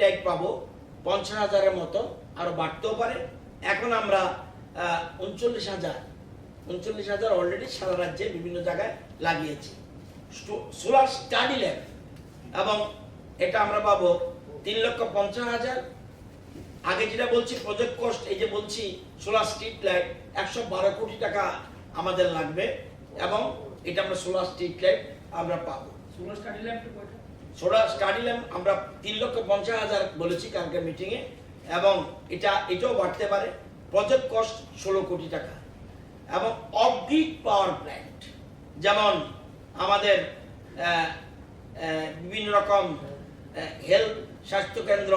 Light পাবো 50,000-এর মতো, আরো বাড়তেও পারে। এখন আমরা 39,000 অলরেডি সারা রাজ্যে বিভিন্ন জায়গায় লাগিয়েছি সোলার স্টাডি ল্যাম্প, এবং এটা আমরা পাবো 3,50,000। আগে যেটা বলছি প্রজেক্ট কস্ট, এই যে বলছি সোলার স্ট্রিট লাইট 112 কোটি টাকা আমাদের লাগবে, এবং এটা আমরা সোলার স্ট্রিট লাইট আমরা পাবো। সোলার স্টাডি ল্যাম্প কয়টা? সোলার স্টাডি ল্যাম্প আমরা 3,50,000 বলেছি কালকে মিটিং এ, এবং এটাও বাড়তে পারে। প্রজেক্ট কস্ট 16 কোটি টাকা। এবং অফ গ্রিড পাওয়ার প্ল্যান্ট, যেমন আমাদের বিভিন্ন রকম হেলথ স্বাস্থ্য কেন্দ্র,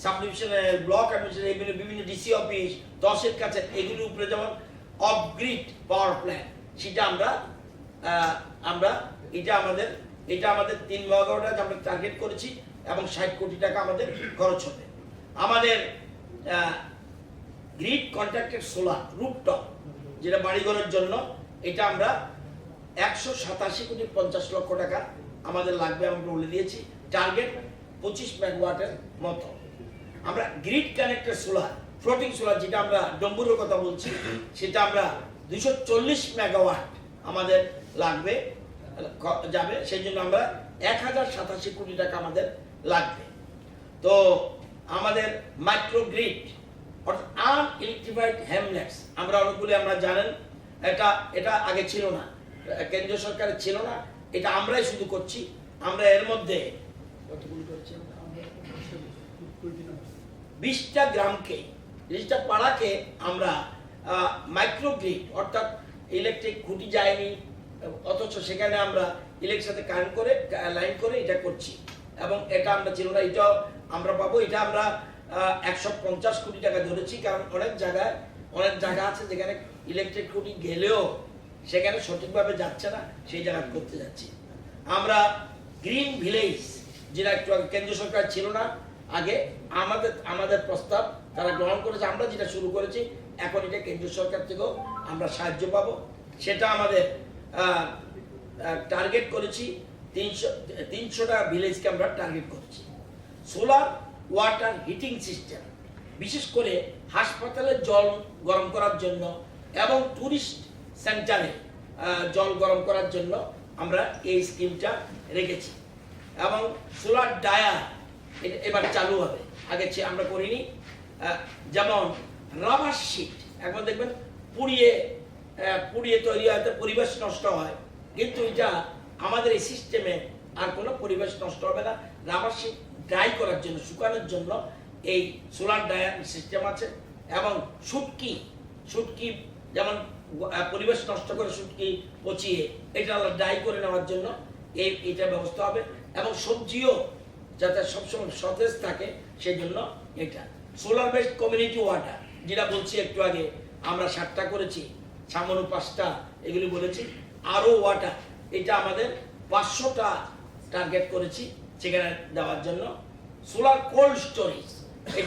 সাব ডিভিশনাল ব্লক অ্যাডমিনিস্ট্রেশন, বিভিন্ন ডিসি অফিস, তহসিল কাছে, এগুলির উপরে যেমন অফ গ্রিড পাওয়ার প্ল্যান্ট, সেটা এটা আমাদের 3 মেগাওয়াট আমরা টার্গেট করেছি, এবং 60 কোটি টাকা আমাদের খরচ হবে। আমাদের গ্রিড কন্ট্রাক্টেড সোলার রুফটপ, যেটা বাড়িঘরের জন্য, এটা আমরা 187,50,00,000 টাকা আমাদের লাগবে, আমরা বলে দিয়েছি। টার্গেট 25 মেগাওয়াটের মতো। আমরা grid connected solar, floating solar, যেটা আমরা ডম্বুরের কথা বলছি, সেটা আমরা 240 মেগাওয়াট আমাদের লাগবে যাবে, সেই জন্য আমরা 1,087 কোটি টাকা আমাদের লাগবে। তো আমাদের মাইক্রো গ্রিড অর্থাৎ আনইলেকট্রিফাইড হ্যামলেটস, আমরা অনেকগুলি, আমরা জানেন এটা আগে ছিল না, কেন্দ্রীয় সরকারের ছিল না, এটা আমরাই শুধু করছি। আমরা এর মধ্যে কতগুলি করেছি, 20টা গ্রামকে, 20টা পাড়াকে আমরা মাইক্রো গ্রিড অর্থাৎ ইলেকট্রিক খুঁটি যায়নি, অথচ সেখানে আমরা ইলেকট্রিক সাথে কারেন্ট করে লাইন করে এটা করছি, এবং এটা আমরা ছিল না, এটাও আমরা পাবো। এটা আমরা 150 কোটি টাকা ধরেছি, কারণ অনেক জায়গা আছে যেখানে ইলেকট্রিক খুঁটি গেলেও সেখানে সঠিকভাবে যাচ্ছে না, সেই জায়গা করতে যাচ্ছি। আমরা গ্রিন ভিলেজ, যেটা একটু আগে কেন্দ্র সরকার ছিল না, আগে আমাদের প্রস্তাব তারা গ্রহণ করেছে, আমরা যেটা শুরু করেছি, এখন এটা কেন্দ্র সরকার থেকেও আমরা সাহায্য পাবো। সেটা আমাদের টার্গেট করেছি 300টা ভিলেজকে আমরা টার্গেট করছি। সোলার ওয়াটার হিটিং সিস্টেম, বিশেষ করে হাসপাতালে জল গরম করার জন্য এবং টুরিস্ট সেন্টারে জল গরম করার জন্য আমরা এই স্কিমটা রেখেছি। এবং সোলার ডায়ার এবার চালু হবে, আগে আমরা করিনি। যেমন রাবার শিট, একবার দেখবেন পুড়িয়ে তৈরি হয়তো পরিবেশ নষ্ট হয়, কিন্তু এটা আমাদের এই সিস্টেমে আর কোনো পরিবেশ নষ্ট হবে না। রাবার শিট ড্রাই করার জন্য, শুকানোর জন্য এই সোলার ড্রায়ার সিস্টেম আছে। এবং শুটকি যেমন পরিবেশ নষ্ট করে শুটকি পচিয়ে এটা ড্রাই করে নেওয়ার জন্য এইটা ব্যবস্থা হবে। এবং সবজিও যাতে সবসময় সতেজ থাকে, সেই জন্য এটা সোলার বেসড কমিউনিটি ওয়াটার, যেটা বলছি একটু আগে, আমরা 7টা করেছি, সামান্য 5টা এগুলি বলেছি। আরও ওয়াটার, এটা আমাদের 500টা টার্গেট করেছি সেখানে দেওয়ার জন্য। Solar cold storage,